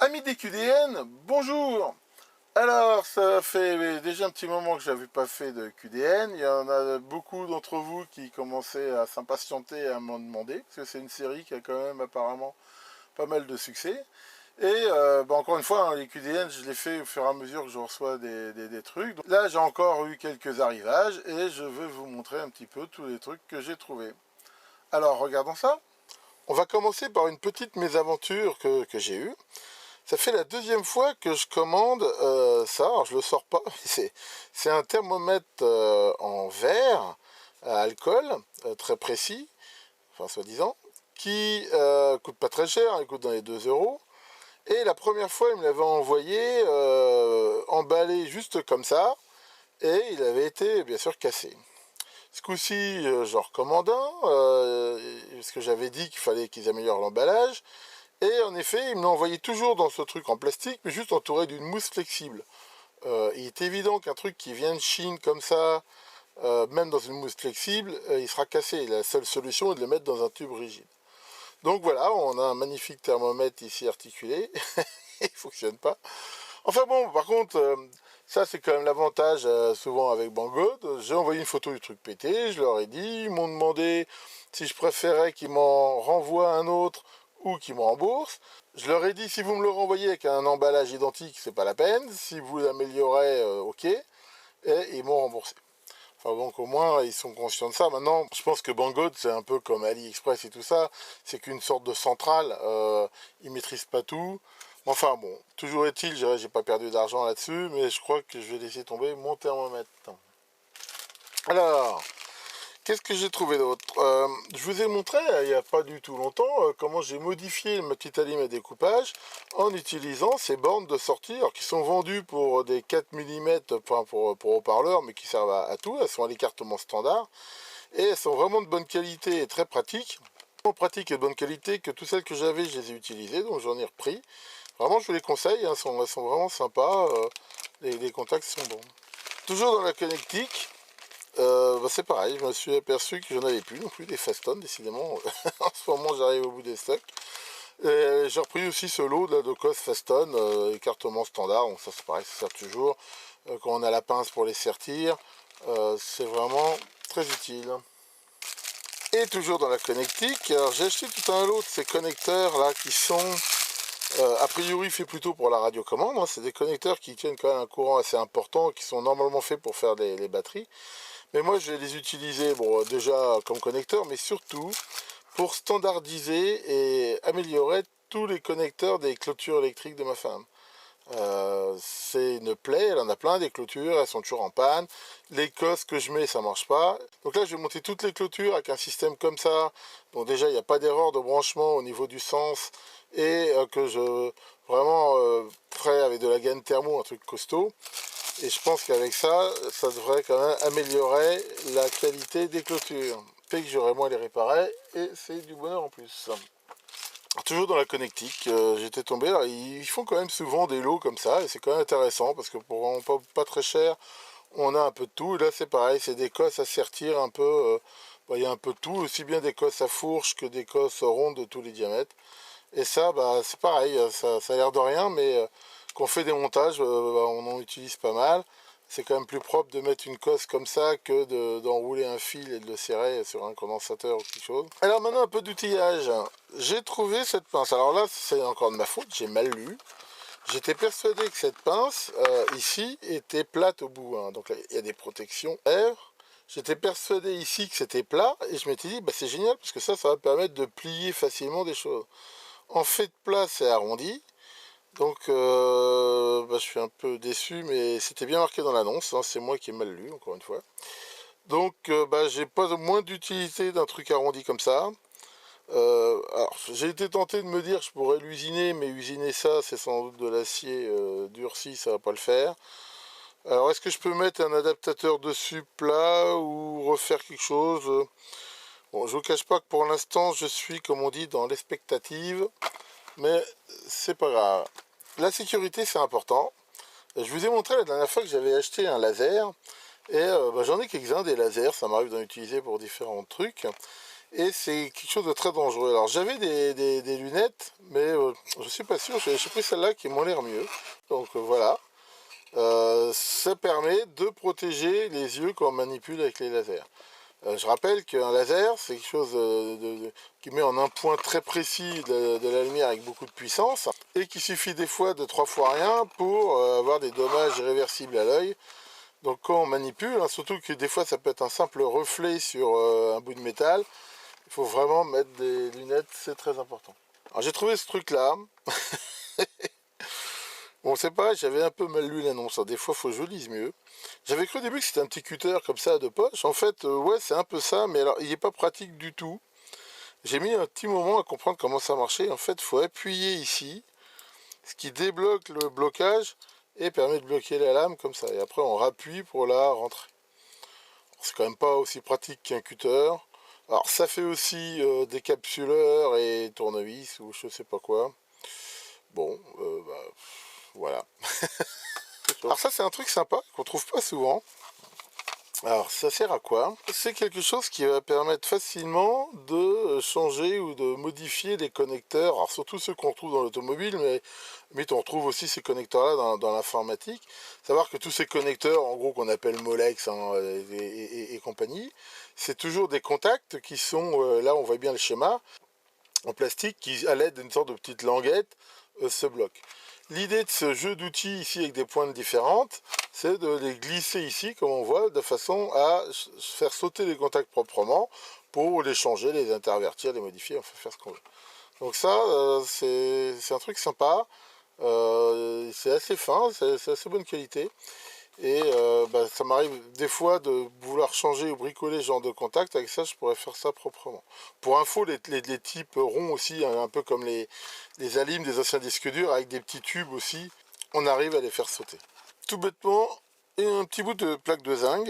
Amis des QDN, bonjour. Alors, ça fait déjà un petit moment que je n'avais pas fait de QDN. Il y en a beaucoup d'entre vous qui commençaient à s'impatienter et à m'en demander, parce que c'est une série qui a quand même apparemment pas mal de succès. Et encore une fois, hein, les QDN, je les fais au fur et à mesure que je reçois des trucs. Donc, là, j'ai encore eu quelques arrivages et je vais vous montrer un petit peu tous les trucs que j'ai trouvés. Alors, regardons ça. On va commencer par une petite mésaventure que j'ai eue. Ça fait la deuxième fois que je commande ça. Alors je le sors pas. C'est un thermomètre en verre à alcool, très précis, enfin soi-disant, qui coûte pas très cher, il coûte dans les 2 euros. Et la première fois, il me l'avait envoyé emballé juste comme ça, et il avait été bien sûr cassé. Ce coup-ci, j'en recommande un, parce que j'avais dit qu'il fallait qu'ils améliorent l'emballage. Et en effet, il me l'a envoyé toujours dans ce truc en plastique, mais juste entouré d'une mousse flexible. Il est évident qu'un truc qui vient de Chine comme ça, même dans une mousse flexible, il sera cassé. La seule solution est de le mettre dans un tube rigide. Donc voilà, on a un magnifique thermomètre ici articulé. Il ne fonctionne pas. Enfin bon, par contre, ça c'est quand même l'avantage souvent avec Banggood. J'ai envoyé une photo du truc pété, je leur ai dit, ils m'ont demandé si je préférais qu'ils m'en renvoient un autre ou qu'ils me remboursent. Je leur ai dit, si vous me le renvoyez avec un emballage identique, c'est pas la peine. Si vous l'améliorez, ok. Et ils m'ont remboursé. Enfin donc au moins ils sont conscients de ça. Maintenant, je pense que Banggood c'est un peu comme AliExpress et tout ça. C'est qu'une sorte de centrale. Ils maîtrisent pas tout. Enfin bon, toujours est-il, j'ai pas perdu d'argent là-dessus, mais je crois que je vais laisser tomber mon thermomètre. Alors, qu'est-ce que j'ai trouvé d'autre? Je vous ai montré il n'y a pas du tout longtemps comment j'ai modifié ma petite allime à découpage en utilisant ces bornes de sortie qui sont vendues pour des 4 mm, enfin pour haut-parleurs, mais qui servent à tout. Elles sont à l'écartement standard et elles sont vraiment de bonne qualité et très pratiques. Tellement pratiques et de bonne qualité que toutes celles que j'avais, je les ai utilisées, donc j'en ai repris. Vraiment, je vous les conseille, hein, elles sont vraiment sympas, les contacts sont bons. Toujours dans la connectique. C'est pareil, je me suis aperçu que je n'en avais plus non plus des Faston, décidément. En ce moment, j'arrive au bout des stocks. J'ai repris aussi ce lot de la Docos Faston, écartement standard. Donc ça, c'est pareil, ça sert toujours. Quand on a la pince pour les sertir, c'est vraiment très utile. Et toujours dans la connectique, alors j'ai acheté tout un lot de ces connecteurs là qui sont a priori fait plutôt pour la radiocommande. Hein. C'est des connecteurs qui tiennent quand même un courant assez important, qui sont normalement faits pour faire les batteries. Mais moi, je vais les utiliser, bon, déjà comme connecteur, mais surtout pour standardiser et améliorer tous les connecteurs des clôtures électriques de ma femme. C'est une plaie, elle en a plein des clôtures, elles sont toujours en panne. Les cosses que je mets, ça marche pas. Donc là, je vais monter toutes les clôtures avec un système comme ça. Donc déjà, il n'y a pas d'erreur de branchement au niveau du sens et que je vraiment ferai avec de la gaine thermo, un truc costaud. Et je pense qu'avec ça, ça devrait quand même améliorer la qualité des clôtures. Fait que j'aurai moins les réparer et c'est du bonheur en plus. Alors, toujours dans la connectique, j'étais tombé, là, ils font quand même souvent des lots comme ça et c'est quand même intéressant parce que pour vraiment pas très cher, on a un peu de tout. Et là c'est pareil, c'est des cosses à sertir un peu, il y a un peu de tout, aussi bien des cosses à fourche que des cosses rondes de tous les diamètres. Et ça, c'est pareil, ça a l'air de rien, mais quand on fait des montages, on en utilise pas mal. C'est quand même plus propre de mettre une cosse comme ça que d'enrouler un fil et de le serrer sur un condensateur ou quelque chose. Alors maintenant un peu d'outillage. J'ai trouvé cette pince. Alors là, c'est encore de ma faute, j'ai mal lu. J'étais persuadé que cette pince, ici, était plate au bout. Hein. Donc là, il y a des protections. J'étais persuadé ici que c'était plat et je m'étais dit, c'est génial parce que ça va permettre de plier facilement des choses. En fait plat, c'est arrondi. Donc, je suis un peu déçu, mais c'était bien marqué dans l'annonce. Hein, c'est moi qui ai mal lu, encore une fois. Donc, j'ai pas moins d'utilité d'un truc arrondi comme ça. Alors, j'ai été tenté de me dire que je pourrais l'usiner, mais usiner ça, c'est sans doute de l'acier durci, ça va pas le faire. Alors, est-ce que je peux mettre un adaptateur dessus plat ou refaire quelque chose? Bon, je vous cache pas que pour l'instant, je suis, comme on dit, dans l'expectative. Mais c'est pas grave. La sécurité, c'est important. Je vous ai montré la dernière fois que j'avais acheté un laser. Et j'en ai quelques-uns des lasers, ça m'arrive d'en utiliser pour différents trucs. Et c'est quelque chose de très dangereux. Alors j'avais des lunettes, mais je suis pas sûr, j'ai pris celle-là qui m'ont l'air mieux. Donc voilà. Ça permet de protéger les yeux quand on manipule avec les lasers. Je rappelle qu'un laser, c'est quelque chose qui met en un point très précis de la lumière avec beaucoup de puissance et qu'il suffit des fois de 3 fois rien pour avoir des dommages irréversibles à l'œil. Donc quand on manipule, hein, surtout que des fois ça peut être un simple reflet sur un bout de métal, il faut vraiment mettre des lunettes, c'est très important. Alors j'ai trouvé ce truc là. Bon, c'est pareil, j'avais un peu mal lu l'annonce, hein. Des fois, faut que je lise mieux. J'avais cru au début que c'était un petit cutter comme ça de poche. En fait, ouais, c'est un peu ça, mais alors, il n'est pas pratique du tout. J'ai mis un petit moment à comprendre comment ça marchait. En fait, il faut appuyer ici, ce qui débloque le blocage et permet de bloquer la lame comme ça. Et après, on rappuie pour la rentrer. C'est quand même pas aussi pratique qu'un cutter. Alors, ça fait aussi des capsuleurs et tournevis ou je sais pas quoi. Bon, voilà. Alors ça c'est un truc sympa qu'on trouve pas souvent. Alors ça sert à quoi? C'est quelque chose qui va permettre facilement de changer ou de modifier les connecteurs, alors surtout ceux qu'on trouve dans l'automobile, mais on retrouve aussi ces connecteurs là dans l'informatique. Savoir que tous ces connecteurs, en gros qu'on appelle Molex, hein, et compagnie, c'est toujours des contacts qui sont, là on voit bien le schéma, en plastique qui, à l'aide d'une sorte de petite languette, se bloquent. L'idée de ce jeu d'outils ici avec des pointes différentes, c'est de les glisser ici, comme on voit, de façon à faire sauter les contacts proprement pour les changer, les intervertir, les modifier, enfin faire ce qu'on veut. Donc ça, c'est un truc sympa, c'est assez fin, c'est assez bonne qualité. Et ça m'arrive des fois de vouloir changer ou bricoler ce genre de contact. Avec ça, je pourrais faire ça proprement. Pour info, les types ronds aussi, hein, un peu comme les alimes des anciens disques durs, avec des petits tubes aussi, on arrive à les faire sauter. Tout bêtement, et un petit bout de plaque de zinc.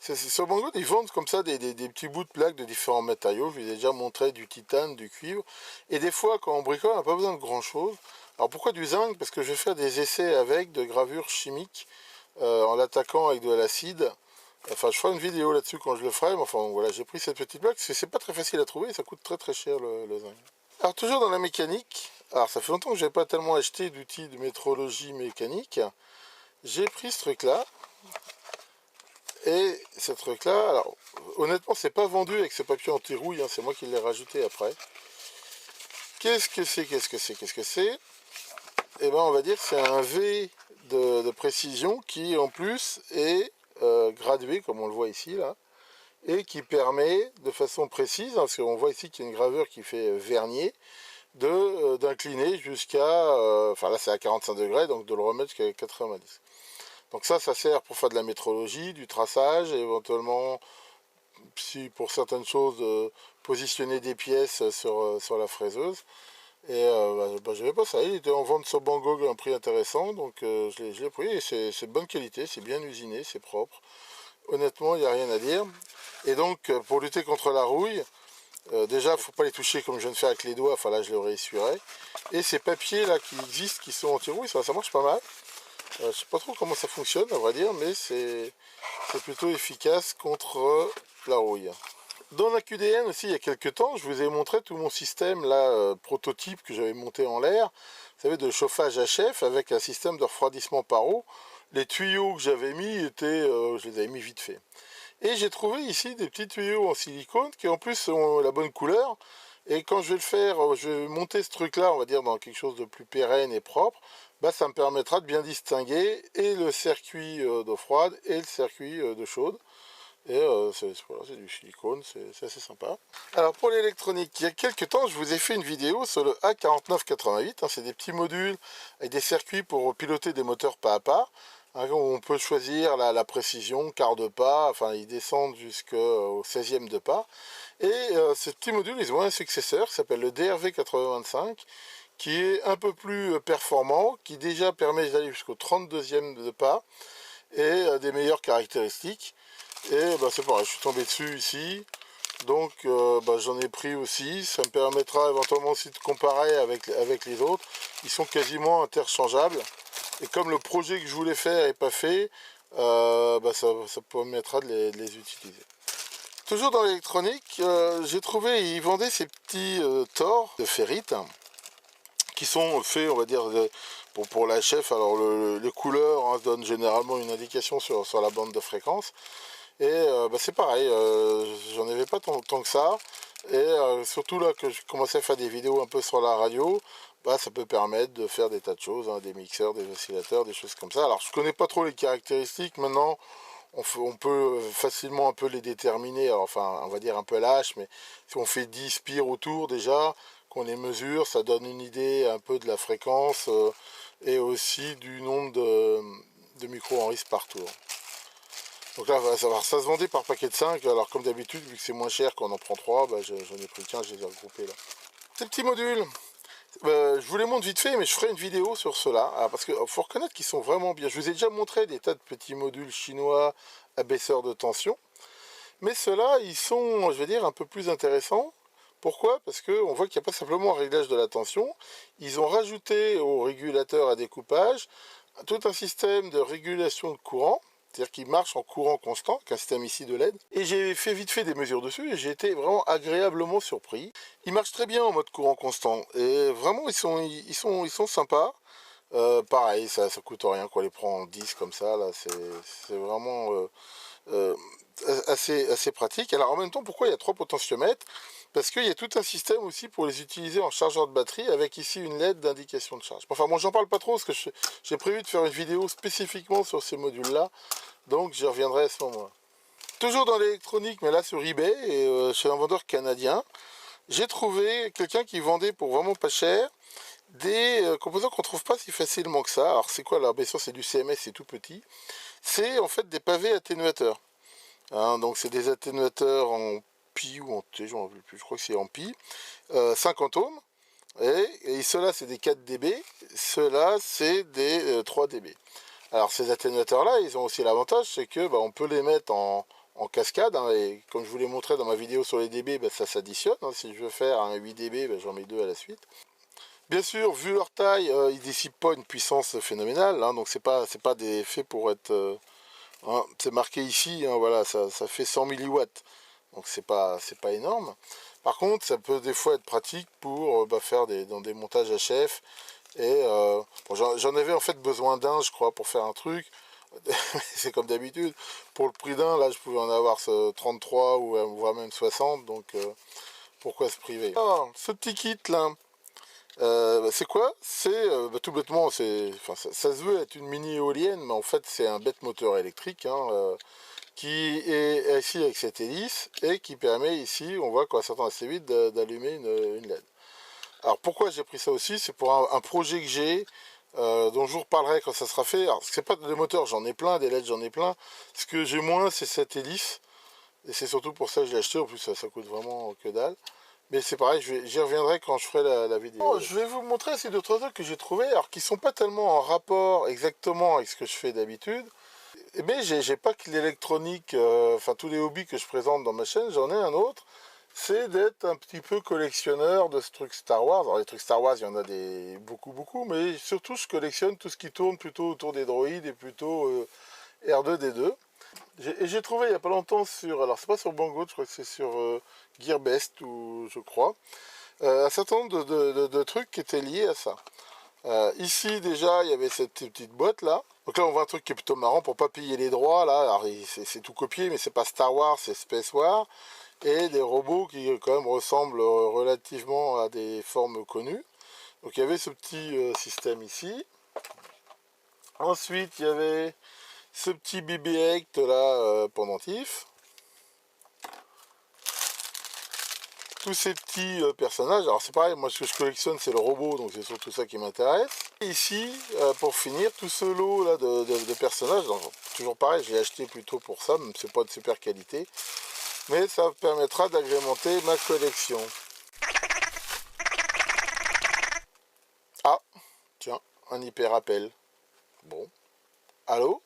Sur Banggood, ils vendent comme ça des petits bouts de plaques de différents matériaux. Je vous ai déjà montré du titane, du cuivre. Et des fois, quand on bricole, on n'a pas besoin de grand chose. Alors pourquoi du zinc? Parce que je vais faire des essais avec de gravures chimiques en l'attaquant avec de l'acide. Enfin, je ferai une vidéo là-dessus quand je le ferai. Mais enfin, voilà, j'ai pris cette petite plaque parce que c'est pas très facile à trouver et ça coûte très très cher le zinc. Alors toujours dans la mécanique. Alors ça fait longtemps que je n'ai pas tellement acheté d'outils de métrologie mécanique. J'ai pris ce truc-là. Et ce truc-là, alors honnêtement, c'est pas vendu avec ce papier anti-rouille, hein, c'est moi qui l'ai rajouté après. Qu'est-ce que c'est? Eh ben, on va dire que c'est un V de précision qui en plus est gradué, comme on le voit ici là, et qui permet de façon précise, hein, parce qu'on voit ici qu'il y a une gravure qui fait vernier, d'incliner jusqu'à, enfin là c'est à 45 degrés, donc de le remettre jusqu'à 90. Donc ça sert pour faire de la métrologie, du traçage, et éventuellement, si pour certaines choses, positionner des pièces sur la fraiseuse. Et j'avais pas ça, il était en vente sur Banggood à un prix intéressant, donc je l'ai pris, et c'est de bonne qualité, c'est bien usiné, c'est propre. Honnêtement, il n'y a rien à dire. Et donc, pour lutter contre la rouille, déjà, il ne faut pas les toucher comme je viens de faire avec les doigts, enfin là, je le réessuierai. Et ces papiers là qui existent, qui sont anti-rouille, ça marche pas mal. Je sais pas trop comment ça fonctionne, à vrai dire, mais c'est plutôt efficace contre la rouille. Dans la QDN aussi, il y a quelques temps, je vous ai montré tout mon système là, prototype que j'avais monté en l'air. Vous savez, de chauffage HF avec un système de refroidissement par eau. Les tuyaux que j'avais mis étaient, je les avais mis vite fait. Et j'ai trouvé ici des petits tuyaux en silicone qui en plus ont la bonne couleur. Et quand je vais le faire, je vais monter ce truc là, on va dire dans quelque chose de plus pérenne et propre, ça me permettra de bien distinguer et le circuit d'eau froide et le circuit d'eau chaude. Et c'est du silicone, c'est assez sympa. Alors pour l'électronique, il y a quelques temps, je vous ai fait une vidéo sur le A4988. Hein, c'est des petits modules avec des circuits pour piloter des moteurs pas à pas. Hein, on peut choisir la précision, quart de pas, enfin ils descendent jusqu'au 16e de pas. Et ces petits modules, ils ont un successeur qui s'appelle le DRV8025, qui est un peu plus performant, qui déjà permet d'aller jusqu'au 32e de pas, et des meilleures caractéristiques. Et c'est pareil, je suis tombé dessus ici, donc j'en ai pris aussi. Ça me permettra éventuellement aussi de comparer avec les autres. Ils sont quasiment interchangeables. Et comme le projet que je voulais faire n'est pas fait, ça permettra de les utiliser. Toujours dans l'électronique, j'ai trouvé, ils vendaient ces petits tors de ferrite. qui sont faits, on va dire, pour la HF. Alors les couleurs hein, donnent généralement une indication sur la bande de fréquence. Et bah, c'est pareil, j'en avais pas tant que ça. Et surtout là que je commençais à faire des vidéos un peu sur la radio, bah, ça peut permettre de faire des tas de choses, hein, des mixeurs, des oscillateurs, des choses comme ça. Alors je connais pas trop les caractéristiques, maintenant on peut facilement un peu les déterminer, alors, enfin on va dire un peu lâche, mais si on fait 10 spires autour déjà, qu'on les mesure, ça donne une idée un peu de la fréquence et aussi du nombre de micro-henrisses par tour. Donc là, ça se vendait par paquet de 5, alors comme d'habitude, vu que c'est moins cher qu'on en prend 3, bah, j'en ai pris 15, je les ai regroupés là. Ces petits modules, je vous les montre vite fait, mais je ferai une vidéo sur cela, parce qu'il faut reconnaître qu'ils sont vraiment bien. Je vous ai déjà montré des tas de petits modules chinois abaisseurs de tension, mais ceux-là, ils sont, je vais dire, un peu plus intéressants. Pourquoi? Parce qu'on voit qu'il n'y a pas simplement un réglage de la tension, ils ont rajouté au régulateur à découpage tout un système de régulation de courant, c'est-à-dire qu'il marche en courant constant, avec un système ici de LED. Et j'ai fait vite fait des mesures dessus et j'ai été vraiment agréablement surpris. Il marche très bien en mode courant constant et vraiment ils sont sympas. Pareil, ça coûte rien qu'on les prend en 10 comme ça, là c'est vraiment euh, assez pratique. Alors en même temps, pourquoi il y a 3 potentiomètres? Parce qu'il y a tout un système aussi pour les utiliser en chargeur de batterie avec ici une LED d'indication de charge. Enfin bon, j'en parle pas trop parce que j'ai prévu de faire une vidéo spécifiquement sur ces modules-là, donc j'y reviendrai à ce moment-là. Toujours dans l'électronique, mais là sur eBay, et chez un vendeur canadien, j'ai trouvé quelqu'un qui vendait pour vraiment pas cher des composants qu'on trouve pas si facilement que ça. Alors c'est quoi là? Bien sûr c'est du CMS, c'est tout petit. C'est en fait des pavés atténuateurs. Hein, donc c'est des atténuateurs en pi ou en T, je ne rappelle plus, je crois que c'est en pi, 50 ohms, et ceux-là c'est des 4 dB, ceux-là c'est des 3 dB. Alors ces atténuateurs-là, ils ont aussi l'avantage, c'est que bah, on peut les mettre en cascade, hein, et comme je vous l'ai montré dans ma vidéo sur les dB, bah, ça s'additionne, hein. Si je veux faire un 8 dB, bah, j'en mets 2 à la suite. Bien sûr, vu leur taille, ils ne dissipent pas une puissance phénoménale, hein, donc c'est pas des effets pour être... hein, c'est marqué ici, hein, voilà, ça fait 100 milliwatts, donc c'est pas énorme. Par contre, ça peut des fois être pratique pour bah, faire dans des montages HF. Et bon, j'en avais en fait besoin d'un, je crois, pour faire un truc. C'est comme d'habitude. Pour le prix d'un, là, je pouvais en avoir 33 ou voire même 60, donc pourquoi se priver? Alors, ce petit kit là, bah, c'est quoi? C'est bah, tout bêtement, enfin, ça se veut être une mini éolienne, mais en fait c'est un bête moteur électrique hein, qui est ici avec cette hélice et qui permet ici, on voit qu'on s'attend assez vite d'allumer une LED. Alors pourquoi j'ai pris ça aussi? C'est pour un projet que j'ai, dont je vous reparlerai quand ça sera fait. Alors c'est pas des moteurs, j'en ai plein, des LED j'en ai plein. Ce que j'ai moins c'est cette hélice, et c'est surtout pour ça que je l'ai acheté, en plus ça coûte vraiment que dalle. Mais c'est pareil, j'y reviendrai quand je ferai la vidéo. Oh, je vais vous montrer ces 2-3 trucs que j'ai trouvé, alors qui sont pas tellement en rapport exactement avec ce que je fais d'habitude. Mais j'ai pas que l'électronique, enfin tous les hobbies que je présente dans ma chaîne, j'en ai un autre. C'est d'être un petit peu collectionneur de ce truc Star Wars. Alors les trucs Star Wars, il y en a beaucoup, mais surtout je collectionne tout ce qui tourne plutôt autour des droïdes et plutôt R2D2. Et j'ai trouvé il n'y a pas longtemps sur, alors c'est pas sur Banggood, je crois que c'est sur Gearbest, ou je crois, un certain nombre de trucs qui étaient liés à ça. Ici déjà il y avait cette petite boîte là. Donc là on voit un truc qui est plutôt marrant pour pas payer les droits là. Alors c'est tout copié mais c'est pas Star Wars, c'est Space War. Et des robots qui quand même ressemblent relativement à des formes connues. Donc il y avait ce petit système ici. Ensuite il y avait ce petit BB-8 là pendentif. Tous ces petits personnages, alors c'est pareil, moi ce que je collectionne c'est le robot, donc c'est surtout ça qui m'intéresse. Et ici, pour finir, tout ce lot là de personnages, donc, toujours pareil, j'ai acheté plutôt pour ça, même si c'est pas de super qualité, mais ça permettra d'agrémenter ma collection. Ah, tiens, un hyper appel. Bon, allô?